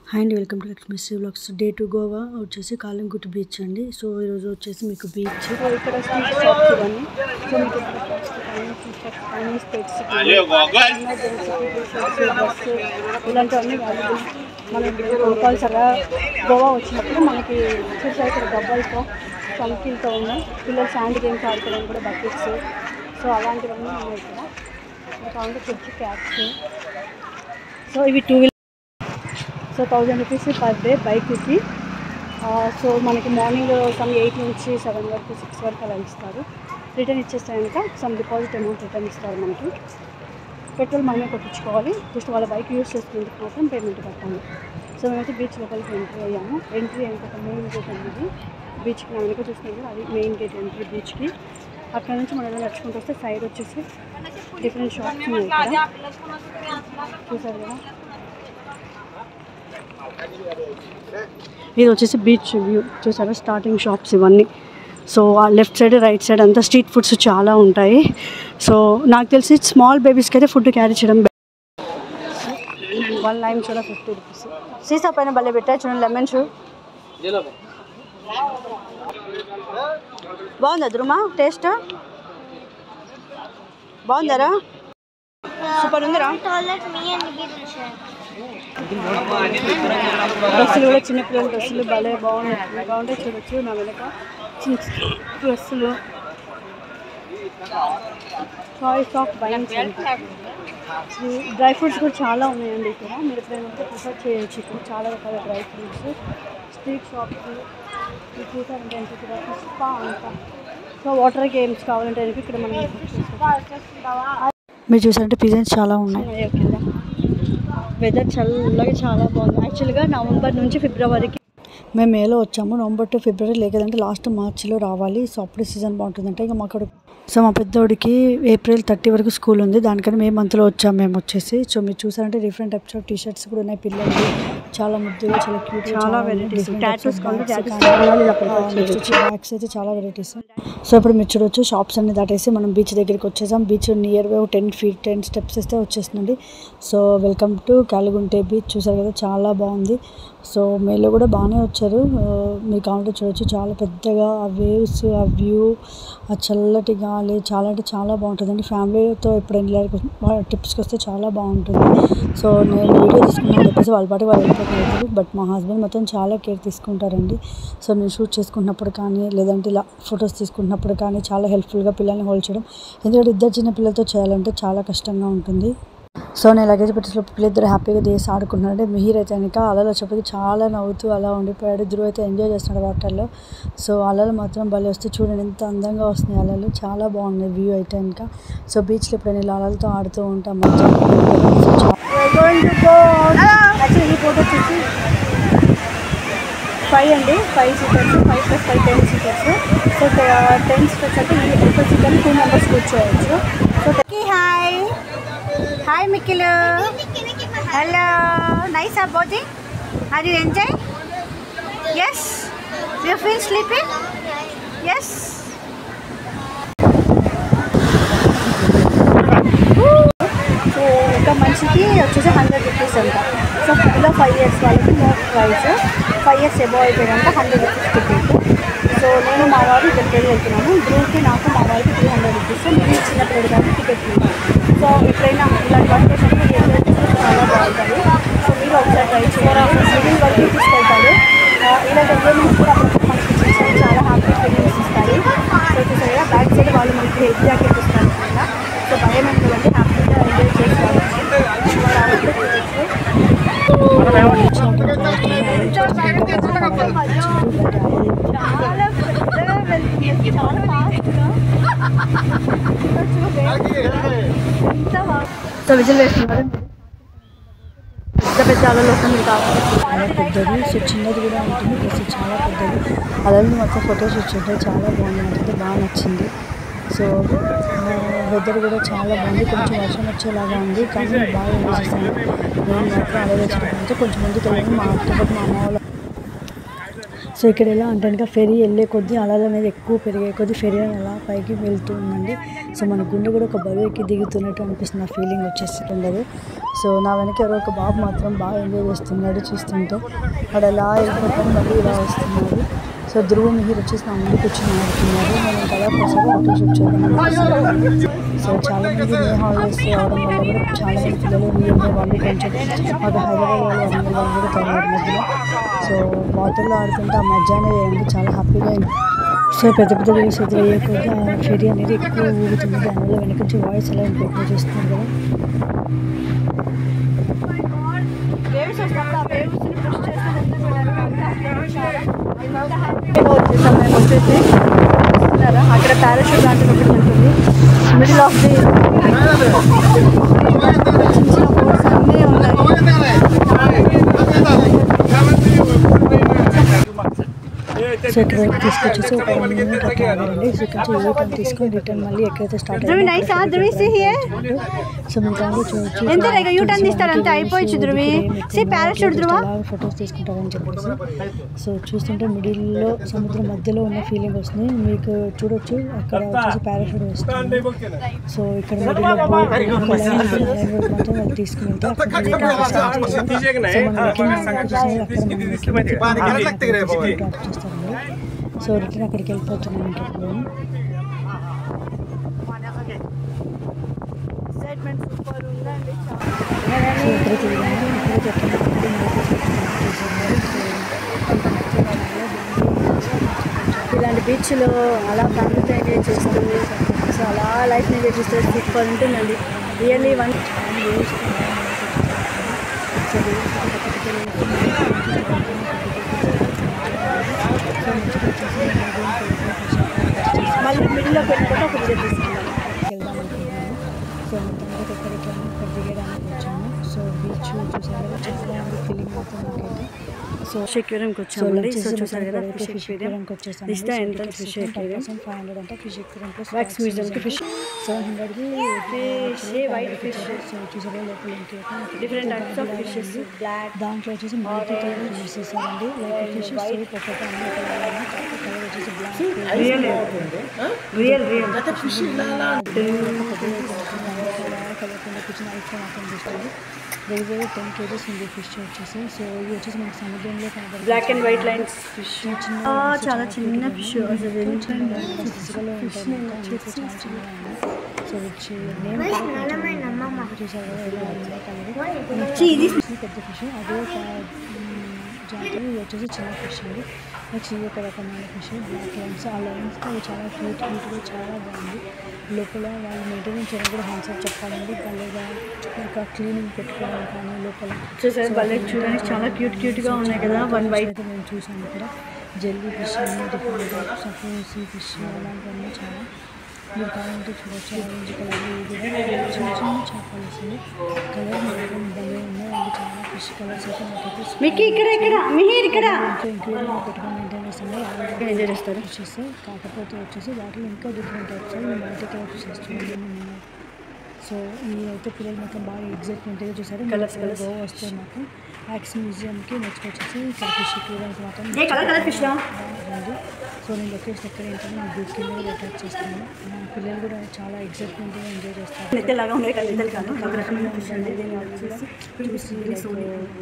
Hi అండి, welcome to Lakshmi vlogs. Day to Goa వచ్చేసి కాలంగుట్టు beach అండి. సో ఈరోజు వచ్చేసి మీకు బీచ్ ఇక్కడ స్ట్రీట్ షాప్స్ ఇవన్నీ. సో మీకు బస్సు ఇలాంటివన్నీ అవైలబుల్. మనకి కంపల్సరిగా గోవా వచ్చినప్పుడు మనకి చూసారు ఇక్కడ డబ్బాలతో చంకీలతో ఉన్నాయి. పిల్లలు శాండ్ గేమ్స్ ఆడుకోవడానికి కూడా బకెట్స్. సో అలాంటివన్నీ ఉన్నాయి ఇక్కడ. కావాలంటే ఫ్రిడ్జ్ క్యాప్స్. సో ఇవి 2 wheeler. So 1000 rupees per day బైక్కి. సో మనకి మార్నింగ్ సమ్ 8 నుంచి 7 వరకు 6 వరకు అలా ఇస్తారు. రిటర్న్ ఇచ్చేస్తే కనుక సమ్ డిపాజిట్ అమౌంట్ రిటర్న్ ఇస్తారు. మనకి పెట్రోల్ మనమే కొట్టించుకోవాలి. జస్ట్ వాళ్ళ బైక్ యూజ్ చేసుకుంటే మాత్రం పేమెంట్ కట్టాలి. సో మేమైతే బీచ్ లోపలికి ఎంట్రీ అయ్యాము. ఎంట్రీ అయిన మెయిన్ గేట్ అనేది బీచ్కి నా వెనక చూసుకుంటే అది మెయిన్ గేట్ ఎంట్రీ బీచ్కి. అక్కడ నుంచి మనం నడుచుకుంటూ వస్తే సైడ్ వచ్చేసి డిఫరెంట్ షాప్స్ ఉన్నాయి ఇక్కడ. చూసారు కదా, ఇది వచ్చేసి బీచ్ వ్యూ. చూసారా స్టార్టింగ్ షాప్స్ ఇవన్నీ. సో ఆ లెఫ్ట్ సైడ్ రైట్ సైడ్ అంతా స్ట్రీట్ ఫుడ్స్ చాలా ఉంటాయి. సో నాకు తెలిసి స్మాల్ బేబీస్కి అయితే ఫుడ్ క్యారీ చేయడం. 1 లైమ్ కూడా 50 రూపీస్. సీసా పైన భలే పెట్టారు చూడండి, లెమన్ షూ. బాగుందా ధ్రుమా? టేస్ట్ బాగుందరా? సూపర్ ఉందిరా. డ్రెస్సులు కూడా చిన్నపిల్లల డ్రెస్సులు భలే బాగుంటాయి. చూడొచ్చు నా వెనక చిన్న డ్రెస్సులు. Choice of binds. Dry fruits కూడా చాలా ఉన్నాయండి ఇక్కడ. మీరు ఎప్పుడైనా ప్రిఫర్ చేయొచ్చు. ఇక్కడ చాలా రకాల డ్రై ఫ్రూట్స్. స్ట్రీట్ షాప్స్ చూసారంటే ఎంత కూడా పుష్ప అంతా. సో వాటర్ గేమ్స్ కావాలంటే ఇక్కడ మనం మీరు చూసారంటే పిజన్స్ చాలా ఉన్నాయి. వెదర్ చల్లగా చాలా బాగుంది. యాక్చువల్గా నవంబర్ నుంచి ఫిబ్రవరికి మేము మేలో వచ్చాము. నవంబర్ టు ఫిబ్రవరి లేదంటే లాస్ట్ మార్చిలో రావాలి. సో అప్పుడు సీజన్ బాగుంటుందంటే ఇక మాకు. సో మా పెద్దోడికి ఏప్రిల్ 30 వరకు స్కూల్ ఉంది. దానికని మే మంత్లో వచ్చాము మేము వచ్చేసి. సో మీరు చూసారంటే డిఫరెంట్ టైప్స్ ఆఫ్ టీషర్ట్స్ కూడా ఉన్నాయి పిల్లలకి. చాలా ముద్దుగా, చాలా క్యూట్, చాలా వెరైటీస్. బ్యాగ్స్ అయితే చాలా వెరైటీస్. సో ఇప్పుడు మీరు చూడొచ్చు షాప్స్ అన్ని దాటేసి మనం బీచ్ దగ్గరికి వచ్చేసాం. బీచ్ నియర్ బై 10 స్టెప్స్ వేస్తే వచ్చేస్తుందండి. So welcome to Calangute beach. చూసారు కదా చాలా బాగుంది. సో మేలో కూడా బాగానే వచ్చారు. మీరు కావాలంటే చూడొచ్చు చాలా పెద్దగా ఆ వేవ్స్, ఆ వ్యూ, ఆ చల్లటి గాలి చాలా అంటే చాలా బాగుంటుందండి. ఫ్యామిలీతో ఎప్పుడైనా ట్రిప్స్కి వస్తే చాలా బాగుంటుంది. సో నేను వీడియో తీసుకున్నాను చెప్పేసి వాళ్ళ పాటు వాళ్ళు వెళ్ళిపోతున్నారు. బట్ మా హస్బెండ్ మొత్తం చాలా కేర్ తీసుకుంటారండి. సో నేను షూట్ చేసుకుంటున్నప్పుడు కానీ లేదంటే ఇలా ఫొటోస్ తీసుకుంటున్నప్పుడు కానీ చాలా హెల్ప్ఫుల్గా పిల్లల్ని హోల్డ్ చేయడం. ఎందుకంటే 2 చిన్న పిల్లలతో చేయాలంటే చాలా కష్టంగా ఉంటుంది. సో నేను లగేజ్ పెట్టేటప్పుడు పిల్లలిద్దరు హ్యాపీగా చేసి ఆడుకుంటున్నారంటే మిహిర్ అయితే కనుక అలలు వచ్చేప్పటికి చాలా నవ్వుతూ అలా ఉండిపోయాడు. ధ్రువ్ అయితే ఎంజాయ్ చేస్తున్నాడు వాటర్లో. సో అలలు మాత్రం భలే వస్తే చూడండి ఎంత అందంగా వస్తున్నాయి అలలు. చాలా బాగున్నాయి వ్యూ అయితే కనుక. సో బీచ్లో ఎప్పుడైనా ఇలా అలలతో ఆడుతూ ఉంటాం. ఈ ఫోటో వచ్చేసి 5 అండి. 5 సీటర్స్, 5 + 5 10 సీటర్స్. సో 10 సీటర్స్ అంటే ఈ ఒక సీటర్ 2 మెంబర్స్ కూర్చోవచ్చు. సో హాయ్ హాయ్ మిక్కిలు. Hello, nice boating. Are you enjoy? Yes. You feel sleepy? Yes. So ఒక మనిషికి వచ్చేసి 100 రూపీస్ అంట. సో ఇలా 5 years వాళ్ళకి నో ప్రైస్. 5 years అబోవ్ అయితే కనుక 100 రూపీస్ టికెట్. సో నేను మా వారు ఇద్దరు వెళ్తున్నాము. ధ్రువ్కి నాకు మా వారికి 300 రూపీస్. నేను చిన్నపిల్లడి కానీ టికెట్ లేదు. సో ఎప్పుడైనా ఇలాంటి వర్క్ చేసినప్పుడు చాలా బాగుంటుంది. సో మీరు ఒకసారి ట్రై చేయాలి. మిడిల్ వరకు తీసుకెళ్తారు. ఇలాంటి ఎంజాయ్మెంట్స్ కూడా మనకి చాలా హ్యాపీ ఫీలింగ్స్ ఇస్తాయి. సో చూసారు కదా బ్యాక్ సైడ్ వాళ్ళు మనకి హెల్త్ జాకెట్ ఇస్తారు కదా. సో భయం ఏంటంటే హ్యాపీగా ఎంజాయ్ చేసుకోవాలి. సో విజిల్ వేస్తున్నారు. పెద్ద అలలు వస్తుంది కాబట్టి చాలా పెద్దది. సో చిన్నది కూడా ఉంటుంది, ప్లస్ చాలా పెద్దది. అలలు మొత్తం ఫొటోస్ వచ్చుంటే చాలా బాగుంది. నాకైతే బాగా నచ్చింది. సో వెదర్ కూడా చాలా బాగుంది. కొంచెం వర్షం వచ్చేలాగా ఉంది కానీ బాగా ఎంజాయ్ చేస్తాను. నేను మాత్రం అలలు వచ్చేటప్పుడు కొంచెం ముందుకు వెళ్ళాను. మా అత్తపక్క మా అమ్మ వాళ్ళ సో ఇక్కడ ఎలా అంటే కనుక ఫెరీ వెళ్ళే కొద్దీ అలలు అనేది ఎక్కువ పెరిగే కొద్దీ ఫెరీ అలా పైకి వెళ్తూ ఉందండి. సో మన గుండె కూడా ఒక బరువు ఎక్కి దిగుతున్నట్టు అనిపిస్తుంది, ఆ ఫీలింగ్ వచ్చేస్తుండదు. సో నా వెనక ఎవరో ఒక బాబు మాత్రం బాగా ఎంజాయ్ చేస్తున్నాడు చూస్తుంటే. అక్కడ ఎలా వెళ్ళిపోతారు మళ్ళీ ఇలా వస్తున్నారు. సో ధ్రువ మిహిర్ వచ్చేసి నా ముందుకు వచ్చి ఆడుతున్నారు. మనం కదా ఒకసారి ఫోటో షూట్ చేద్దాం. సో చాలామంది మే హాలిడేస్ రావడం వల్ల కూడా చాలామంది పిల్లలు రియల్గా వాళ్ళు కొంచెం మాకు హైదరాబాద్ వాళ్ళు వరంగల్ వాళ్ళు కూడా తయారు మధ్యలో. సో వాటర్లో ఆడుతుంటే ఆ మధ్యాహ్నం వేయండి చాలా హ్యాపీగా. సో పెద్ద పెద్ద వేవ్స్ ఎదురయ్యేకొద్ది ఆ ఫెరీ అనేది ఎక్కువ ఊగుతుంది. దానివల్ల వెనక నుంచి వాయిస్ ఎలా ఇంప్రూవ్ చేస్తున్నారు కదా. అక్కడ పారాషూట్ లాంటి ఒకటి ఉంటుంది మిడిల్ ఆఫ్ ది చిన్న బోట్స్ అన్నీ ఉన్నాయి. సో ఇక్కడ తీసుకొచ్చేసి ఒక 1 minute అట్లా ఆగారండి. సో ఇక్కడ నుంచి యూటర్న్ తీసుకొని రిటర్న్ మళ్ళీ ఎక్కడైతే స్టార్ట్ అయ్యింది సో మీరు దాంట్లో ఫొటోస్ తీసుకుంటారని చెప్పేసి. సో చూస్తుంటే మిడిల్లో సముద్రం మధ్యలో ఉన్న ఫీలింగ్ వస్తుంది మీకు. చూడొచ్చు అక్కడ వచ్చేసి పారాషూట్ వస్తుంది. సో ఇక్కడ మిడిల్లో మాత్రం వాళ్ళు తీసుకుని వెళ్తే సో రిటర్న్ అక్కడికి వెళ్ళిపోతున్నాం ఇంకెప్పుడు. సో ఇక్కడికి వెళ్ళాము. ఇలాంటి బీచ్లో అలా ఫ్యామిలీతో ఎంజాయ్ చేస్తుంది. సో అలా లైఫ్ ఎంజాయ్ చేస్తే సూపర్ ఉంటుందండి రియల్లీ. మళ్ళీ మిడిల్లో పెట్టుకుంటే ఒక వీడియో తీసుకుందాం వెళ్దాం అనుకుంటున్నాను. సో మొత్తం ఎక్కడికి ఇక్కడ దిగడానికి వచ్చాము. సో బీచ్ చూసారు చాలా ఫీలింగ్ మొత్తం నాకైతే. సో ఫిష్ ఎక్వేరియంకి వచ్చామండి. సో చూసారు కదా ఫిష్ ఎక్వేరియంకి వచ్చేసాము. This the entrance fish aquarium. 500 అంటే ఫిష్ ఎక్వేరియం ప్లస్ వాక్స్ మ్యూజియంకి ఫిష్ 700కి ఫిష్ వైట్ ఫిష్. సో చూసారు లోపల different types of fishes black దాంట్లో వచ్చేసి మల్టీ కలర్ ఫిషెస్ ఇస్తారండి. లైక్ ఫిష్ వైట్ ఒకటి అన్ని కలర్ వచ్చేసి బ్లాక్ రియల్ ఫిష్ కలర్ కూర్చొని ఐఫోన్ అకౌంట్ చేస్తుంది. దగ్గర 10 kgs ఉంది ఫిష్ వచ్చేసి. సో ఇది వచ్చేసి మనకి సముద్రంలో కనబడుతుంది. Black and white lines fish చాలా చిన్న ఫిష్ అసలు ఫిజికల్లో ఉంటుంది. చాలా చిన్నగా ఉంది. సో వచ్చి నేమ్ చూసారు పెద్ద ఫిష్. అదే జాతి వచ్చేసి చిన్న ఫిష్ అండి. నెక్స్ట్ ఇది ఒక రకమైన ఫిష్ బ్లాక్ లైన్స్. ఆ లైన్స్ అవి చాలా క్యూట్గా చాలా బాగుంది. లోపల వాళ్ళు మెయింటెనెన్స్ చేయడం కూడా హ్యాండ్సప్ చెప్పాలండి. భలేగా ఇంకా క్లీనింగ్ పెట్టుకోవడం కానీ లోపల చూసారు భలే చూడడానికి చాలా క్యూట్గా ఉన్నాయి కదా. వన్ వైట్ అయితే మేము చూసాము ఇక్కడ jelly fish different types of sea fish అలాంటివన్నీ చాలా మీరు కావాలంటే చూడొచ్చు. ఆరెంజ్ కలర్ ఇది చిన్న చిన్న చేపలు వస్తుంది. కలర్ మాత్రం భలే ఉన్నాయండి. చాలా ఫిష్ కలర్స్ అయితే మాకైతే ఇంక్రీజ్ పెట్టుకొని మెయింటైన్ చేస్తాము. ఎంజాయ్ చేస్తారు ఫిషెస్. కాకపోతే వచ్చేసి వాటిలో ఇంకా different types multi colour fishes చూడండి. సో ఇవి అయితే పిల్లలు మాత్రం బాగా ఎగ్జైట్మెంట్గా చూసారు. కలర్స్ గో వస్తాయి మాకు వ్యాక్స్ మ్యూజియంకి. నెక్స్ట్ వచ్చేసి ఇక్కడ ఫిష్ చూడడానికి మాత్రం బాగుంది. సో నేను లొకేషన్ ఎక్కడ ఏంటంటే నేను గ్రూప్ కింద కూడా అటాచ్ చేస్తాను. పిల్లలు కూడా చాలా ఎగ్జైట్మెంట్గా ఎంజాయ్ చేస్తారు.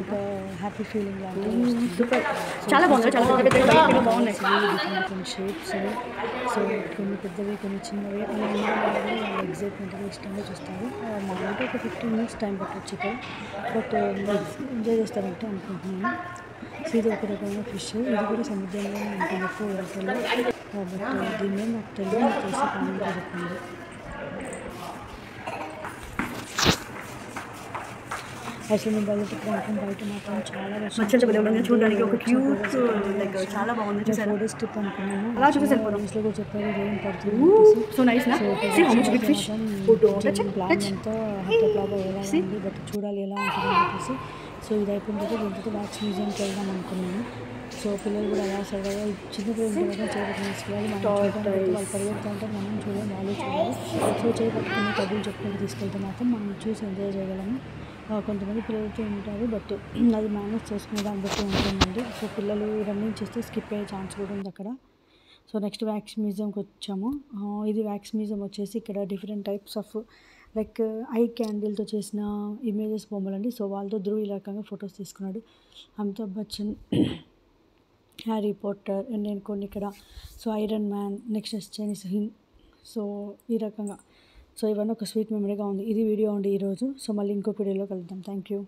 ఒక హ్యాపీ ఫీలింగ్ లాంటి చాలా బాగున్నాయి. కొన్ని షేప్స్. సో కొన్ని పెద్దవి కొన్ని చిన్నవి అలా వాళ్ళు ఎగ్జైట్మెంట్గా ఇష్టంగా చూస్తారు. మామూలుగా ఒక 15 minutes టైం పట్టవచ్చు ఇక్కడ. బట్ ఎంజాయ్ చేస్తారంటే అనుకుంటున్నాను. సో ఇది ఒక రకమైన ఫిష్. ఇది కూడా సముద్రంలోనే ఉంటుంది ఎక్కువ వాటర్లో. బట్ దీన్ని నాకు తెలియదు తెలిసి కామెంట్లో చెప్పండి. అసలు నేను బయట బయట మాత్రం చాలా చూడడానికి ఒక క్యూట్ చాలా బాగుంది. ఫోటోస్ ట్రిప్ అనుకున్నాను. అలా చూసి కూడా చెప్పారు ఏం పడుతుంది. సో నైస్ ప్లాన్ అంతా హైదరాబాద్ ఎలా ఉంది బట్ చూడాలి ఎలా ఉంటుంది అని చెప్పేసి. సో ఇది అయిపోయిన తర్వాత దీంతో వ్యాక్స్ మ్యూజియంకి వెళ్దాం అనుకున్నాను. సో పిల్లలు కూడా అలా సరదాగా చిన్న పిల్లలు కూడా చేయబట్టి తీసుకోవాలి. మనం వాళ్ళు పరిగెడుతూ ఉంటారు, మనం చూడాలి, వాళ్ళు చూడాలి. సో చేయబట్టుకుని కబుర్లు చెప్పుకొని తీసుకెళ్తే మాత్రం మనం చూసి ఎంజాయ్ చేయగలము. కొంతమంది పిల్లలతో ఉంటారు, బట్ అది మేనేజ్ చేసుకునే దాన్ని బట్టి ఉంటుందండి. సో పిల్లలు రన్నింగ్ చేస్తే స్కిప్ అయ్యే ఛాన్స్ కూడా ఉంది అక్కడ. సో నెక్స్ట్ వ్యాక్స్ మ్యూజియంకి వచ్చాము. ఇది వ్యాక్స్ మ్యూజియం వచ్చేసి ఇక్కడ different types of like I క్యాండిల్తో చేసిన ఇమేజెస్ బొమ్మలండి. సో వాళ్ళతో ధ్రువ్ ఈ రకంగా ఫొటోస్ తీసుకున్నాడు. Amitabh Bachchan, Harry Potter and నేను కొన్ని ఇక్కడ. So iron man, next Chinese hinge. So ఈ రకంగా. సో ఇవన్నీ ఒక స్వీట్ మెమరీగా ఉంది. ఇది వీడియో అండి ఈరోజు. సో మళ్ళీ ఇంకొక వీడియోలో కలుద్దాం. Thank you.